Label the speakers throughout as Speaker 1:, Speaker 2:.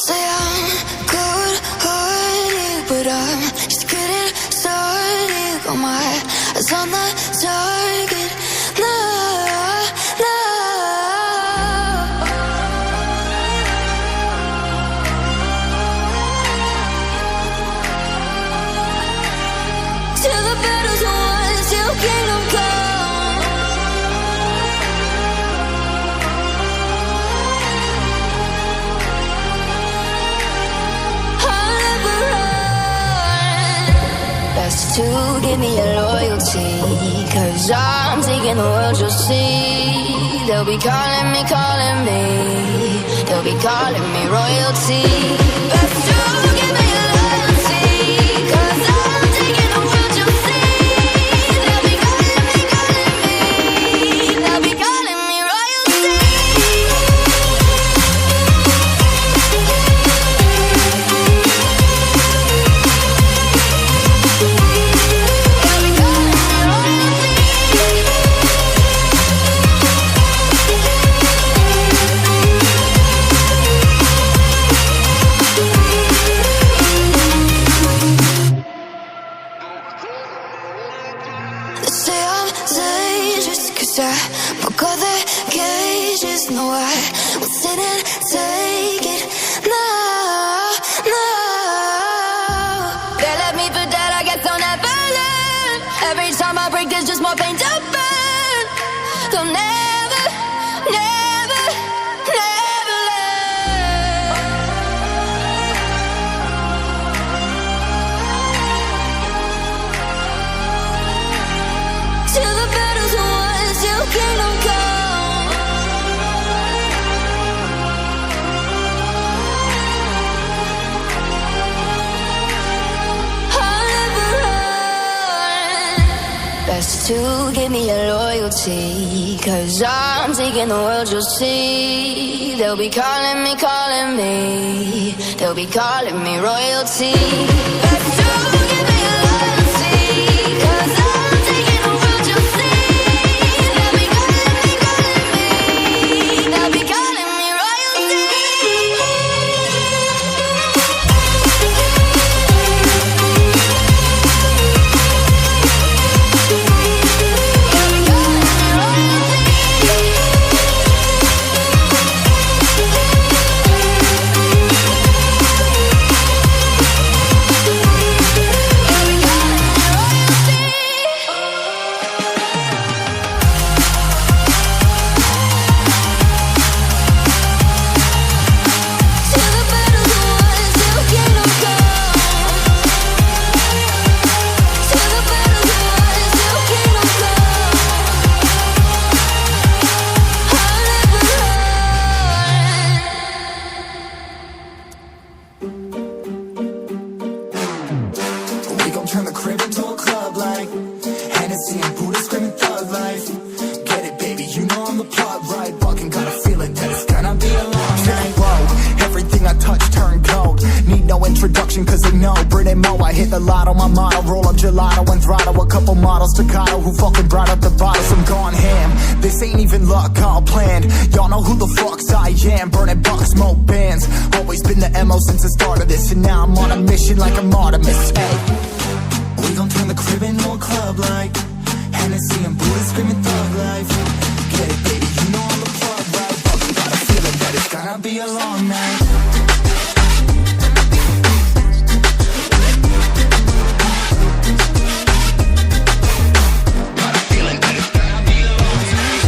Speaker 1: Say I'm good-hearted, but I'm just getting started. Got my eyes on the target. No, no. Till the battle's won, till kingdom come. I'll never run. Best to give me your loyalty, 'cause I'm taking the world, you'll see. They'll be calling me, they'll be calling me royalty. Best to give me your loyalty, 'cause I'm taking the world, you'll see. They'll be calling me, they'll be calling me royalty. They'll be calling me royalty. They say I'm dangerous 'cause I broke all the cages. No, I won't sit and take it. No, no. They left me for dead, I guess I'll never learn. Every time I break, there's just more pain to burn. They'll never, never, never learn. Till the battle's won, till kingdom come. I'll never run. Best to give me your loyalty, 'cause I'm taking the world, you'll see. They'll be calling me, they'll be calling me royalty. Best to give me your loyalty, 'cause I'm taking the world, you'll see. They'll be calling me, they'll be calling me royalty.
Speaker 2: We gon' turn the crib into a club like Hennessy and Buddha screaming thug life. Get it, baby, you know I'm the plug, right? Fucking got a feeling that it's gonna be a long night. Whoa, everything I touch turn gold. Need no introduction 'cause they know Brit and Mo. I hit the lotto, my motto. Roll up gelato and throttle a couple models staccato who fucking brought up the bottles. I'm gone ham. This ain't even luck, all planned. Y'all know who the fucks I am. Burning bucks, smoke bands. Always been the MO since the start of this, and now I'm on a mission like I'm Artemis. Hey. We gon' turn the crib into a club like Hennessy and Buddha screaming thug life. Get it, baby, you know I'm the plug, right? Fucking got a feeling that it's gonna be a long night. Got a feeling that it's gonna be a long night.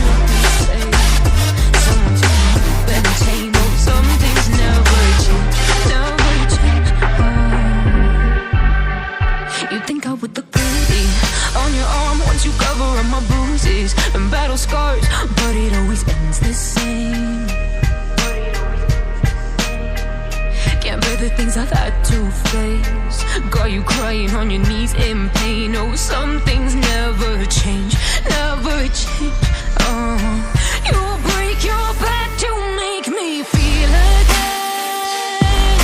Speaker 3: Someone tell me, better change. Oh, some things never change, never change. You think I would look pretty on your arm once you cover up my bruises and battle scars, but it always ends the same. Can't bear the things I've had to face. Got you crying on your knees in pain. Oh, some things never change, never change. You break your back to make me feel again.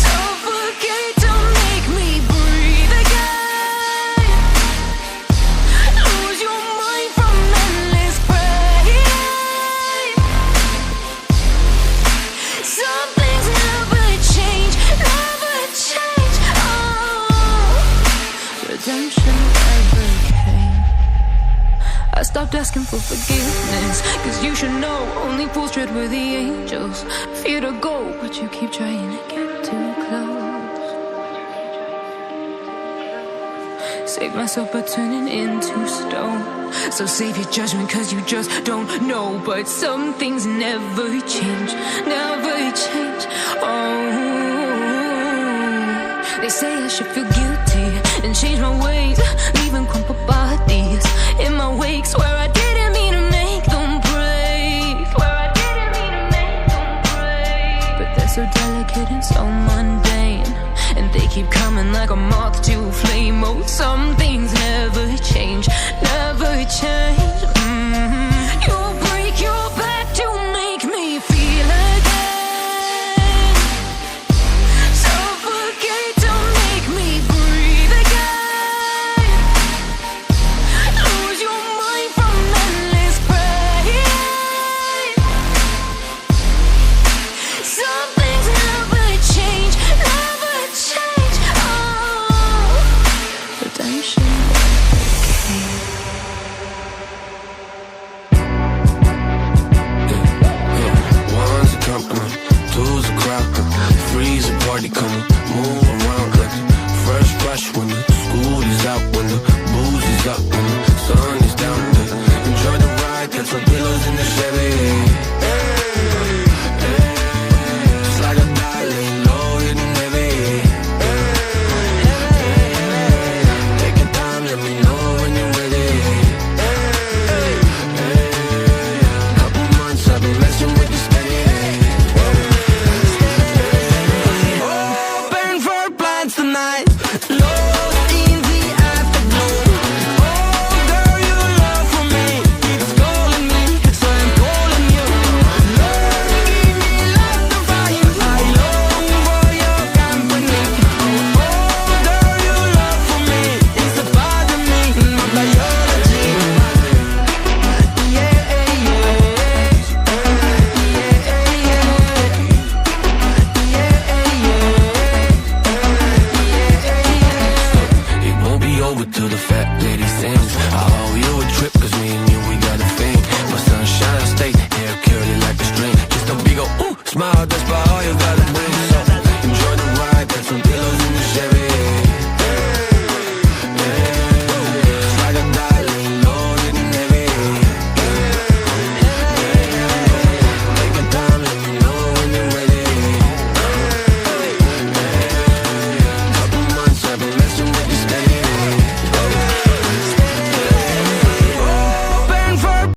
Speaker 3: Suffocate to make me breathe again. Lose your mind from endless pain. Some things asking for forgiveness. Cause you should know only fools tread where the angels fear to go, but you keep trying to get too close. Save myself by turning into stone. So save your judgment cause you just don't know. But some things never change, never change. Oh, they say I should feel guilty and change my ways, leaving crumpled bodies in my wake. Swear I didn't mean to make them break. Swear I didn't mean to make them break. But they're so delicate and so mundane, and they keep coming like a moth to a flame. Oh, some things never change, never change.